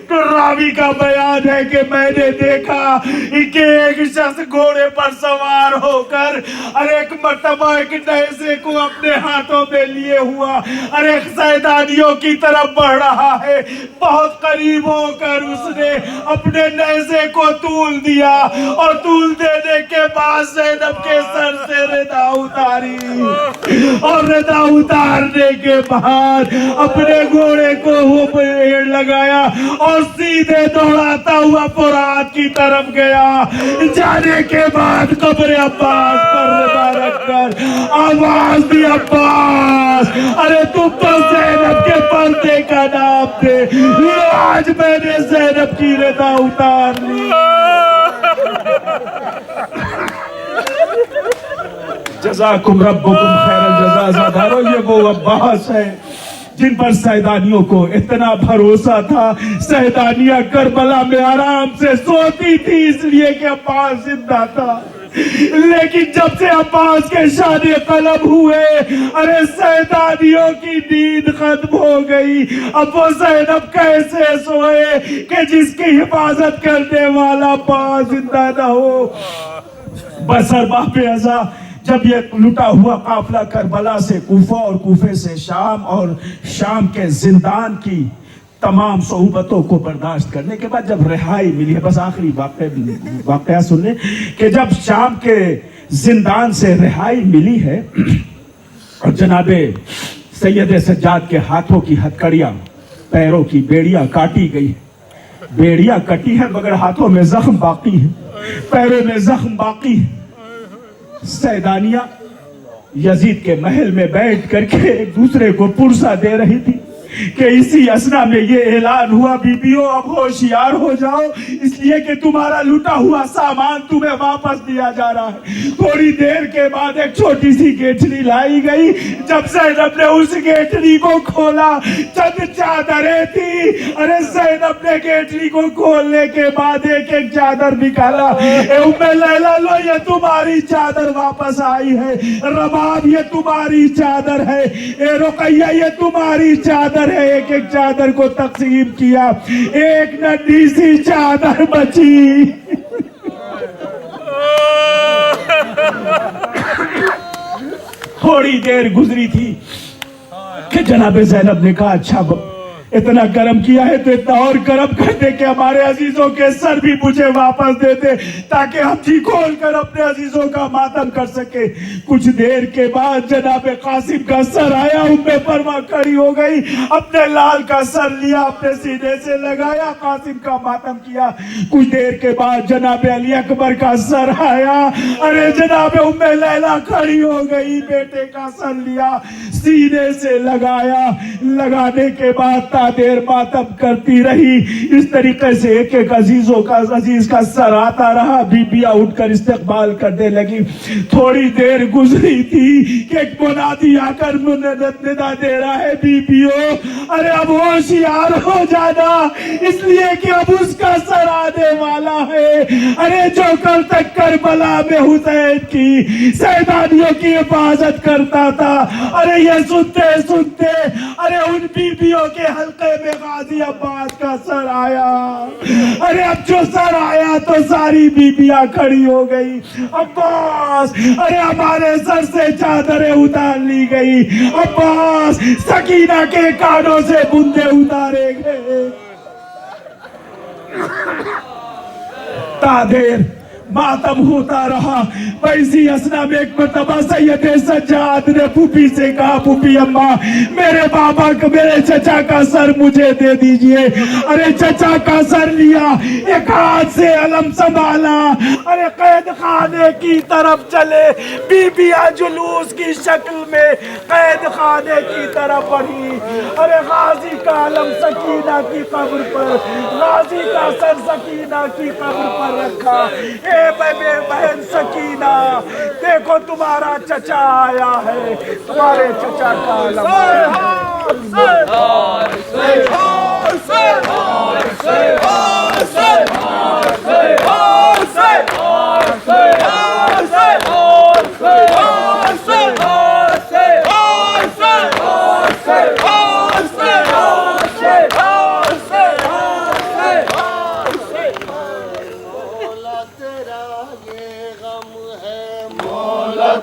तो रावी का बयान है कि मैंने देखा कि एक शख्स घोड़े पर सवार होकर अरे एक मर्तबा एक नैज़े को अपने हाथों में लिए हुआ अरे सैदानियों की तरफ बढ़ रहा है। बहुत करीब होकर उसने अपने नैज़े को तूल दिया और तूल देने के बाद ज़ैनब के सर से रिदा उतारी और रिदा उतारने के बाद अपने घोड़े को वो पेड़ लगाया और सीधे दौड़ाता हुआ फुरात की तरफ गया। जाने के बाद कब्र अब्बास पर रिदा रखकर आवाज दी, अब्बास अरे तुम तो ज़ैनब के पर्दे का नाम थे, आज मैंने ज़ैनब की रिदा उतार ली। जज़ाकुम रब्बुकुम खैरल जज़ा। ज़ादारो, ये वो अब्बास है जिन पर सैदानियों को इतना भरोसा था। सैदानियां करबला में आराम से सोती थी इसलिए कि अब्बास जिंदा था, लेकिन जब से अब्बास के शादी कलम हुए अरे सैदानियों की नींद खत्म हो गई। अब वो ज़ैनब कैसे सोए कि जिसकी हिफाजत करने वाला अब्बास जिंदा न हो। बसर बापे अज़ा, जब ये लुटा हुआ काफिला करबला से कूफा और कूफे से शाम और शाम के जिंदान की तमाम सोहबतों को बर्दाश्त करने के बाद जब रिहाई मिली है, बस आखिरी वाक़या सुन ले कि जब शाम के जिंदान से रिहाई मिली है और जनाबे सैयद सज्जाद के हाथों की हथकड़ियाँ, पैरों की बेड़ियाँ काटी गई। बेड़ियाँ कटी है मगर हाथों में जख्म बाकी है, पैरों में जख्म बाकी है। सैदानिया यजीद के महल में बैठ करके एक दूसरे को पुरसा दे रही थी कि इसी असना में ये ऐलान हुआ, बीबियों अब होशियार हो जाओ इसलिए कि तुम्हारा लूटा हुआ सामान तुम्हें वापस दिया जा रहा है। थोड़ी देर के बाद एक छोटी सी गेठरी लाई गई। जब ज़ैनब ने उस गेठरी को खोला, चंद चादरें थी। अरे ज़ैनब ने गेठरी को खोलने के बाद एक एक चादर निकाला। उम्मे लैला, लो ये तुम्हारी चादर वापस आई है। रबाब, ये तुम्हारी चादर है। ए रुकैया, ये तुम्हारी चादर है। एक एक चादर को तकसीम किया, एक नन्ही सी चादर बची। थोड़ी देर गुजरी थी कि जनाबे ज़ैनब ने कहा, अच्छा اتنا کرم کیا ہے تو اتنا اور کرم کر دے کہ ہمارے عزیزوں کے سر بھی مجھے واپس دے دے تاکہ ہم جی کھول کر اپنے عزیزوں کا ماتم کر سکے. کچھ دیر کے بعد جناب قاسم کا سر آیا, ام فرما کھڑی ہو گئی, اپنے لال کا سر لیا, اپنے سینے سے لگایا, قاسم کا ماتم کیا. کچھ دیر کے بعد جناب علی اکبر کا سر آیا, ارے جناب ام لیلا کھڑی ہو گئی, بیٹے کا سر لیا, سینے سے لگایا. لگانے کے بعد تا دیر ماتم کرتی رہی. اس طریقے سے ایک ایک عزیز کا سر آتا رہا. بیبیاں اٹھ کر استقبال کرنے لگی. تھوڑی دیر گزری تھی کہ ایک منادی آ کر ندا دے رہا ہے, بیبیوں ارے اب ہوشیار ہو جانا, اس لیے کہ اب اس کا سر آنے والا ہے. ارے جو کل تک کربلا میں حسین کی سیدانیوں کی حفاظت کرتا تھا, ارے یہ سنتے سنتے ارے ان بیبیوں کے حلقے میں غازی عباس کا سر آیا. ارے اب جو سر آیا تو ساری بیبیاں کھڑی ہو گئی. عباس ارے ہمارے سر سے چادریں اتار لی گئی. عباس سکینہ کے کانوں سے بندے اتارے گئے. تا دیر ماتم ہوتا رہا. ویسی اسنا میں ایک مرتبہ سید سجاد نے پھوپھی سے کہا, پھوپھی اماں میرے بابا کا میرے چچا کا سر مجھے دے دیجئے. ارے چچا کا سر لیا, ایک ہاتھ سے علم سنبھالا, ارے قید خانے کی طرف چلے. بیبیاں جلوس کی شکل میں قید خانے کی طرف بڑھی. ارے غازی کا علم سکینہ کی قبر پر, غازی کا سر سکینہ کی قبر پر رکھا. اے بہن سکینہ دیکھو تمہارا چچا آیا ہے, تمہارے چچا کا علم.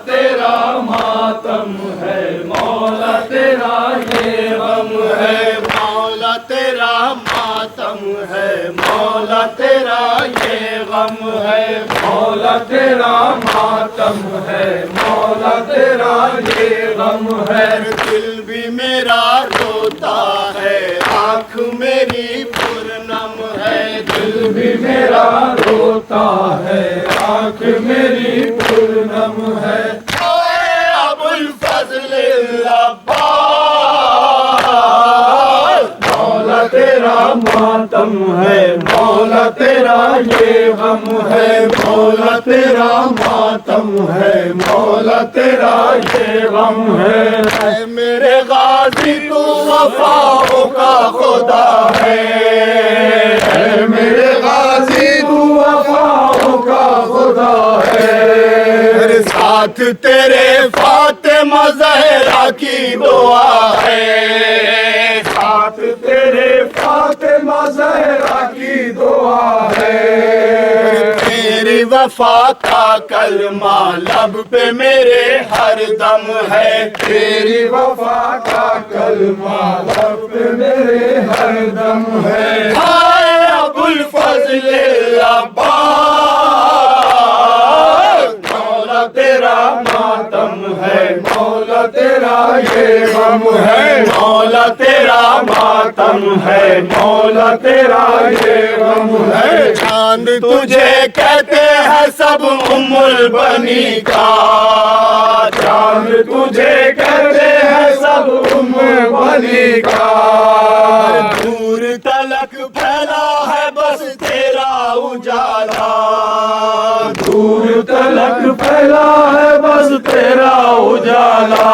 تیرا ماتم ہے مولا, تیرا یہ غم ہے مولا, تیرا ماتم ہے مولا, تیرا یہ غم ہے مولا, تیرا ماتم ہے مولا, تیرا یہ غم ہے. دل بھی میرا روتا ہے, آنکھ میری پرنم ہے. دل بھی میرا روتا ہے, آنکھ میری پرنم ہے. ابو الفضل عباس مولا, تیرا ماتم ہے مولا, تیرا یہ غم ہے مولا, تیرا ماتم ہے مولا, تیرا یہ غم ہے. اے میرے غازی تو وفاؤں کا خدا ہے, اے میرے غازی تو وفاؤں کا خدا ہے. ساتھ تیرے فاطمہ زہرا کی دعا ہے, ساتھ تیرے فاطمہ زہرا کی دعا ہے. تیری وفا کا کلمہ لب پہ میرے ہر دم ہے, تیری وفا کا کلمہ لب پہ میرے ہر دم ہے. ہائے ابو الفضل عباس مولا, تیرا ماتم ہے مولا, تیرا یہ غم ہے مولا, تیرا ماتم ہے مولا, تیرا یہ غم ہے. چاند تجھے کہتے ہیں سب ام البنی کا, چاند تجھے کہتے ہیں سب ام البنی کا. دور تلک پھیلا ہے بس تیرا اجالا, دور تلک پھیلا ہے بس تیرا اجالا.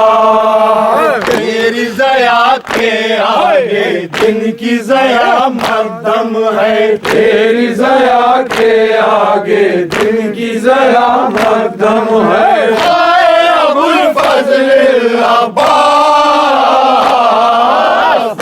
تیری ضیا کے آگے دن کی ضیا مقدم ہے, تیری ضیا کے آگے دن کی ضیا مقدم ہے. ہائے ابو الفضل عباس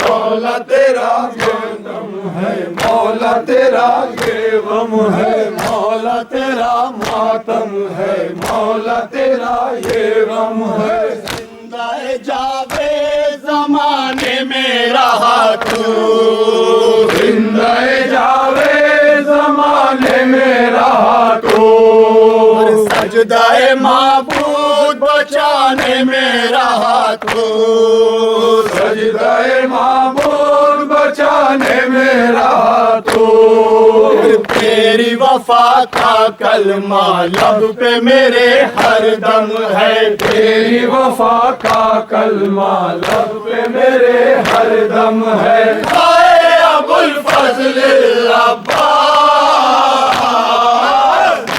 مولا, تیرا غم ہے مولا, تیرا یہ غم ہے مولا, تیرا ماتم ہے مولا, تیرا یہ غم ہے. زندہ جاوید زمانے میں رہا تو، زندہ جاوے زمانے میں رہا تو، سجدہ معبود بچانے میں رہا تو، سجدہ معبود بچانے میں رہا تو، تیری وفا کا کلمہ لب پہ میرے ہر دم ہے، تیری وفا کا کلمہ لب پہ میرے ہر دم ہے، اے ابو الفضل العباس،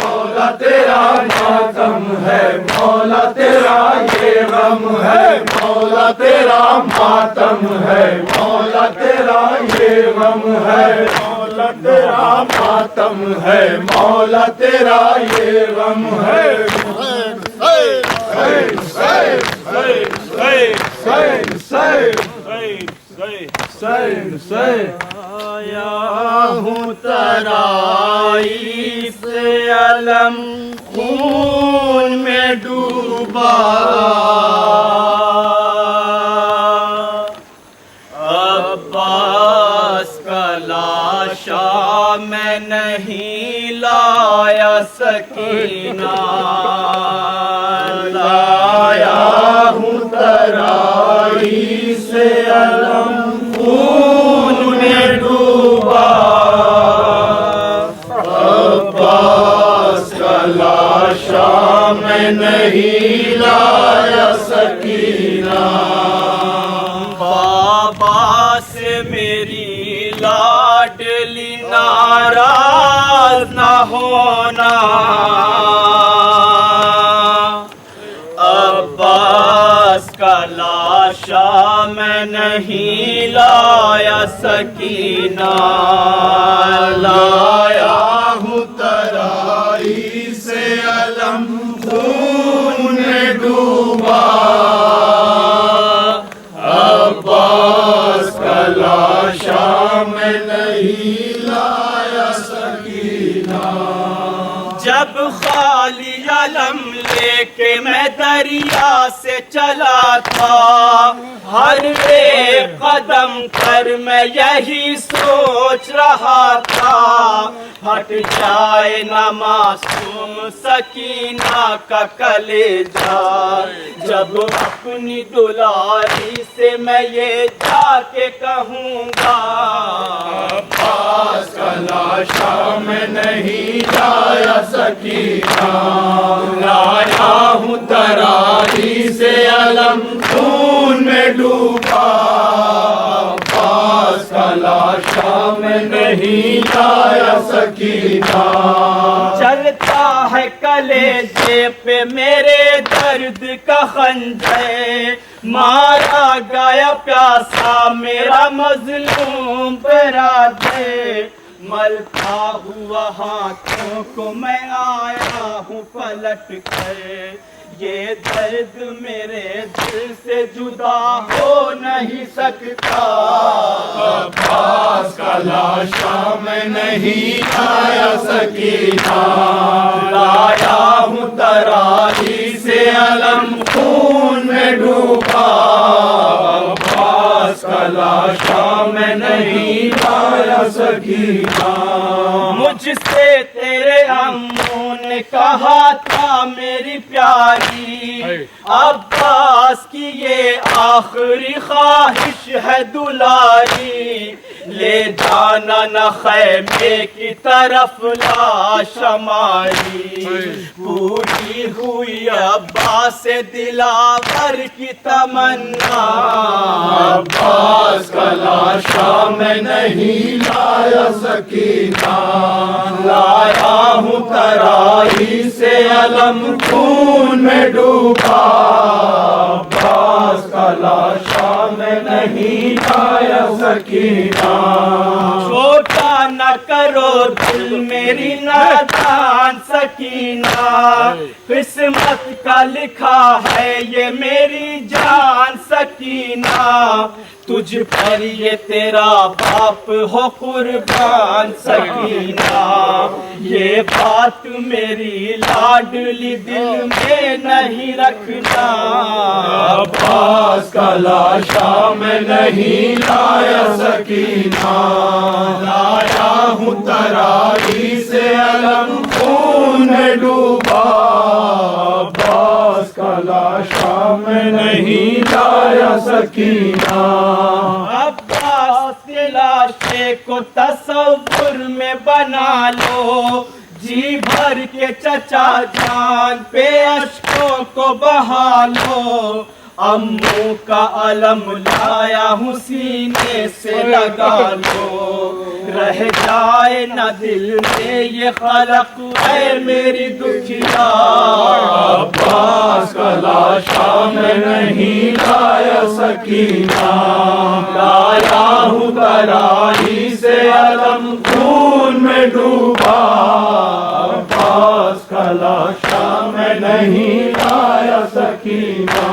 مولا تیرا ماتم ہے، مولا تیرا یہ غم ہے، مولا تیرا ماتم ہے، مولا تیرا یہ غم ہے، مولا تیرا ماتم ہے، مولا تیرا یہ غم ہے، آیا ہوں ترائی سے علم خون میں ڈوبا، عباس کا لاشا میں نہیں لایا سکینہ، لایا ہوں ترائی سے علم خون میں ڈوبا، عباس کا لاشا میں نہیں لایا سکینہ، بابا سے میری لاڈلی ناراض نہ ہونا، عباس کا لاشا میں نہیں لایا سکینہ، لایا ہوں ترائی سے علم خون میں ڈوبا، عباس کا لاشا میں نہیں لایا سکینہ، جب خالی علم لے کے میں دریا سے چلا تھا، ہر ایک قدم پر میں یہی سوچ رہا تھا، ہٹ جائے نہ معصوم سکینہ کا کلیجہ، جب اپنی دلاری سے میں یہ جا کے کہوں گا، عباس کا لاشا میں نہیں لایا سکینہ، لایا ہوں ترائی سے علم خون میں ڈوبا، عباس کا لاشا میں نہیں لایا سکینہ، چلتا ہے کلیجے پہ میرے درد کا خنجر، مارا گیا پیاسا میرا مظلوم برادر، ملتا ہوا ہاتھوں کو میں آیا ہوں پلٹ کر، یہ درد میرے دل سے جدا ہو نہیں سکتا، عباس کا لاشا میں نہیں لایا سکینہ، لایا ہوں ترائی سے علم خون میں ڈوبا، عباس کا لاشا میں نہیں لایا سکینہ، مجھ سے تیرے اموں نے کہا تھا میری پیاری، عباس کی یہ آخری خواہش ہے دلاری، لے جانا نہ خیمے کی طرف لاش ہماری، پوری ہوئی عباس دلاور کی تمنا، عباس کا لاشا میں نہیں لایا سکینہ، لایا ہوں ترائی سے علم خون میں ڈوبا، عباس کا لاشا میں نہیں لایا سکینہ، چھوٹا نہ کرو دل میری نادان जान सकीना, किस्मत का लिखा है ये मेरी जान सकीना, तुझ पर ये तेरा बाप हो कुर्बान सकीना, ये बात मेरी लाडली दिल में नहीं रखना। अब्बास का लाशा में नहीं लाया सकीना, लाया हूँ तराई से अलम खून में डूबा, अब्बास का लाशा में नहीं लाया सकीना। अब्बास के लाशे को तसव्वुर में बना लो, जी भर के चचा जान पे अश्कों को बहा लो, अम्मू का अलम लाया हूँ सीने से लगा लो, रह जाए न दिल में ये खलक है मेरी दुखिया। अब्बास का लाशा में नहीं लाया सकीना, लाया हूँ तराई से अलम खून में डूबा, अब्बास का लाशा में नहीं लाया सकीना।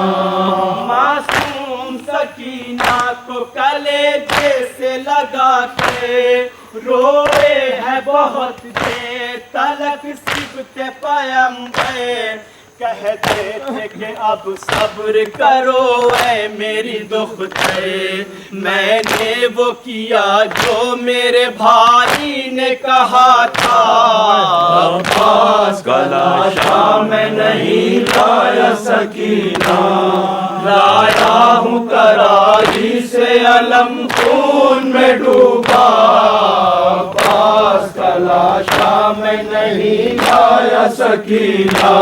मासूम सकीना को कलेजे से लगा के रोए है बहुत देर तलक सिबते पैगंबर, कहते थे कि अब सब्र करो ऐ मेरी दुख्ते, मैंने वो किया जो मेरे भाई ने कहा था। अब्बास का लाशा में नहीं लाया सकीना, लाया हूँ तराई से अलम खून में डूबा, अब्बास का लाशा में नहीं लाया सकीना।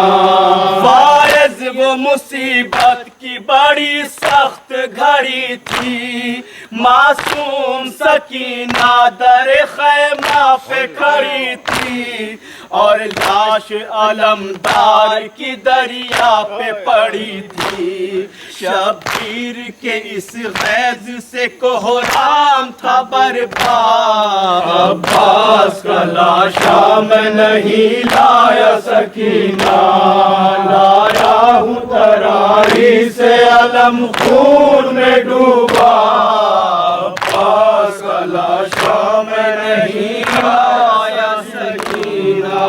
फायज वो मुसीबत की बड़ी सख्त घड़ी थी, मासूम सकीना दर खैमा पे खड़ी थी, और लाश अलमदार की दरिया पे पड़ी थी, शब्बीर के इस गैज से कोहराम था बर्बाद। अब्बास का लाशा में नहीं लाया सकीना, लाया हूँ तराई से अलम खून में डूबा, अब्बास का लाशा में नहीं लाया सकीना।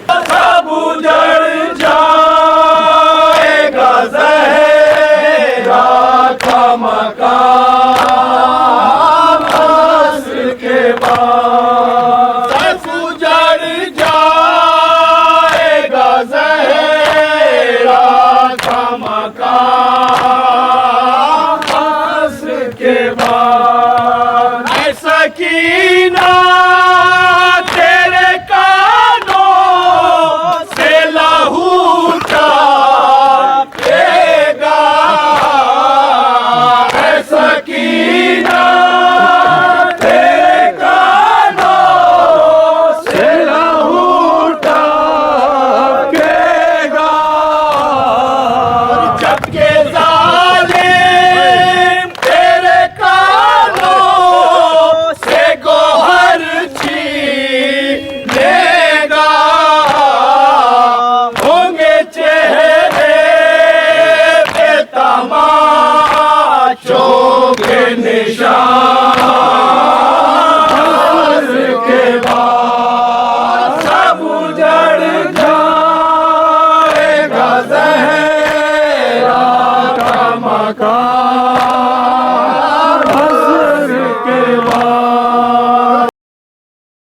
सब उजड़ जाएगा ज़हरा का मकान असर के बाद, सब उजड़ जाएगा ज़हरा का मकान असर के बाद, ऐसा कीना